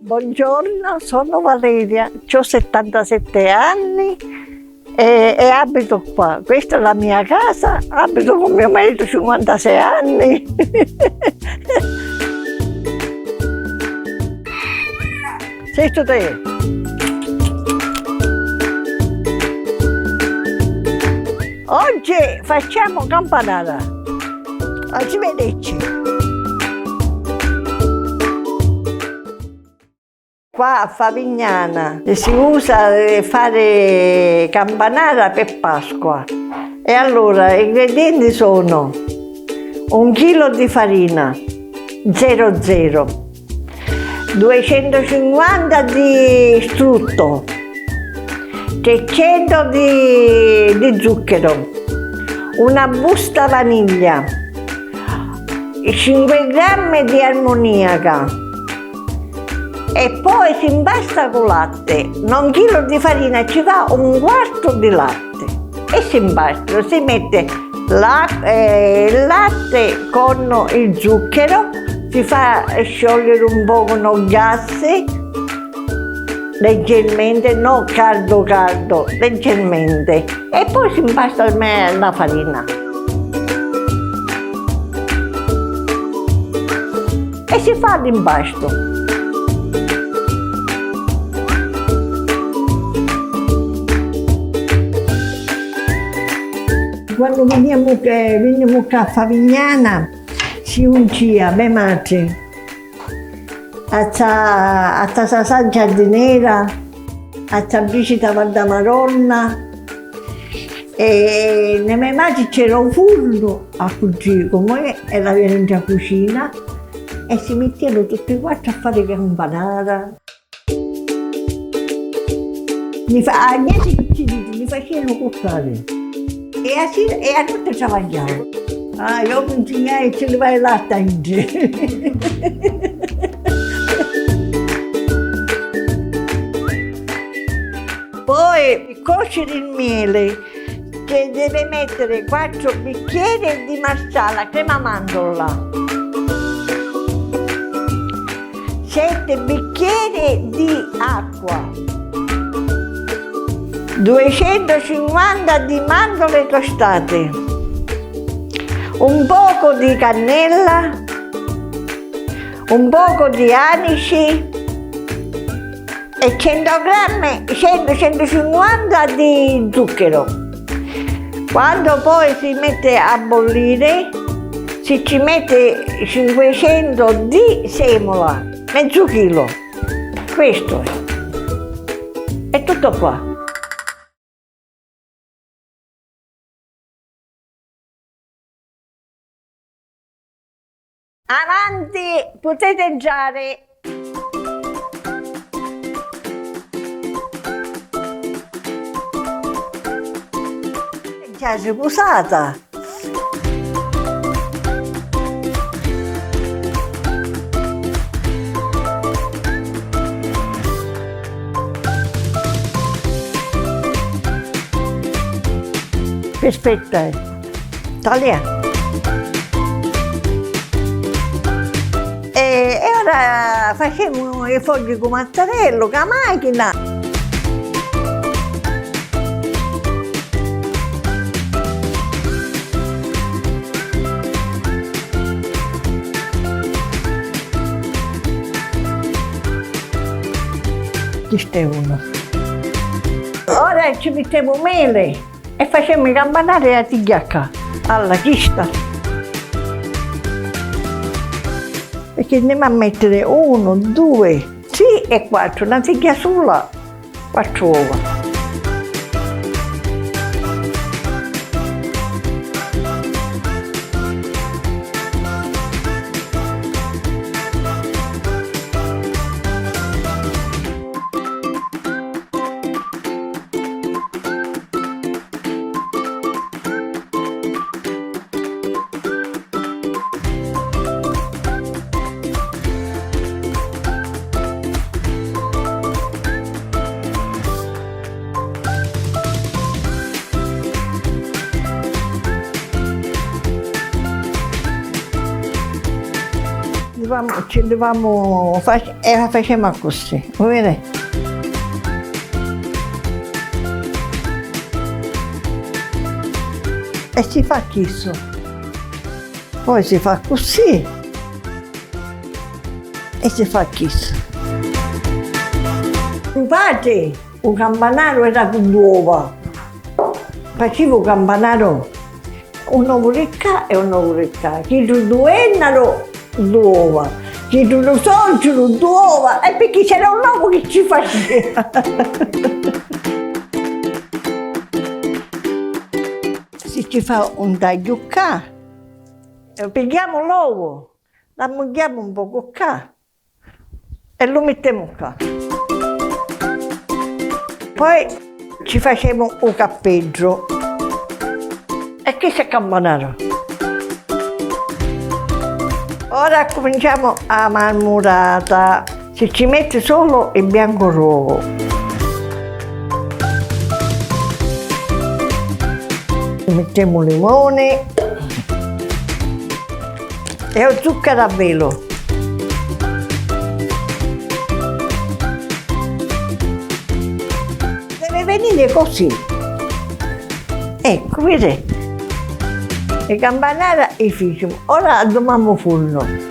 Buongiorno, sono Valeria, ho 77 anni e abito qua. Questa è la mia casa, abito con mio marito 56 anni. Sei tu te? Oggi facciamo campanata. Arrivederci. Qua a Favignana si usa fare campanara per Pasqua. E allora gli ingredienti sono 1 chilo di farina 00, 250 di strutto, 300 di zucchero, una busta vaniglia, 5 grammi di ammoniaca e poi si impasta con latte. 1 chilo di farina ci va 1/4 di latte e si impasta, si mette il latte con il zucchero, si fa sciogliere un po' con il gas leggermente, non caldo, leggermente, e poi si impasta la farina. E si fa l'impasto. Quando veniamo qua a Favignana si ungia mia madre a San Giardinera, a Bricita Valdamaronna, e nella mia madre c'era un forno a cucire come era venuta a cucina e si mettevano tutti quattro a fare campanata. Niente piccini, mi facevano cuccare e a notte travagliavo. Io mi insegnai a ci levare latte oggi. Poi cuocere il miele, che deve mettere 4 bicchieri di marsala, crema mandorla, 7 bicchieri di acqua, 250 di mandorle tostate, un poco di cannella, un poco di anice e 100-150 di zucchero. Quando poi si mette a bollire, si ci mette 500 di semola, mezzo chilo. Questo è tutto qua. Avanti, potete entrare. Già riposata. Aspetta, taglia. E ora facciamo i fogli con mattarello, con la macchina. Questo è uno. Ora ci mettiamo mele e facciamo i campanari a tigliacca, alla chista. Perché andiamo a mettere 1, 2, 3 e 4, una tiglia sola, 4 uova. e la facciamo così, vuoi vedere? E si fa questo. Poi si fa così e si fa questo. Un padre, un campanaro era con l'uova. Facevo un campanaro, un uovo di qua e un uovo di qua. Chi due erano l'uova, chi due soldi l'uova, e perché c'era un uovo che ci faceva. Se ci fa un taglio qua, pigliamo l'uovo, la muoviamo un po' qua e lo mettiamo qua. Poi ci facciamo un cappeggio e che si è campanaro. Ora cominciamo a marmorata, si ci mette solo il bianco rovo. Mettiamo limone e lo zucchero a velo. Deve venire così. Ecco, vedete? Le campanare e i fici. Ora addobbiamo forno.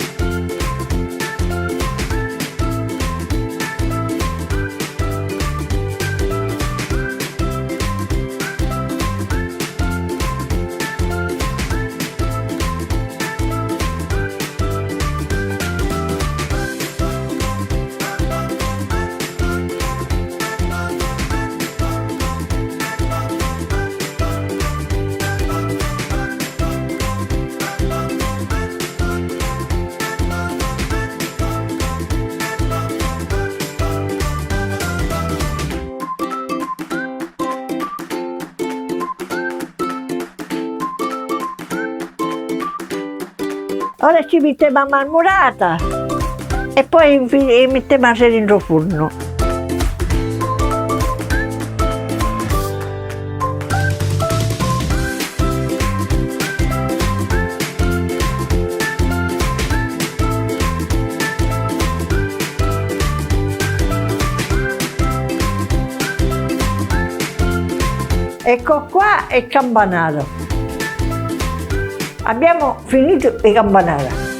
Ora ci mettiamo a marmorata e poi mettiamo a dentro il forno. Ecco qua il campanaro. Abbiamo finito il campanaro.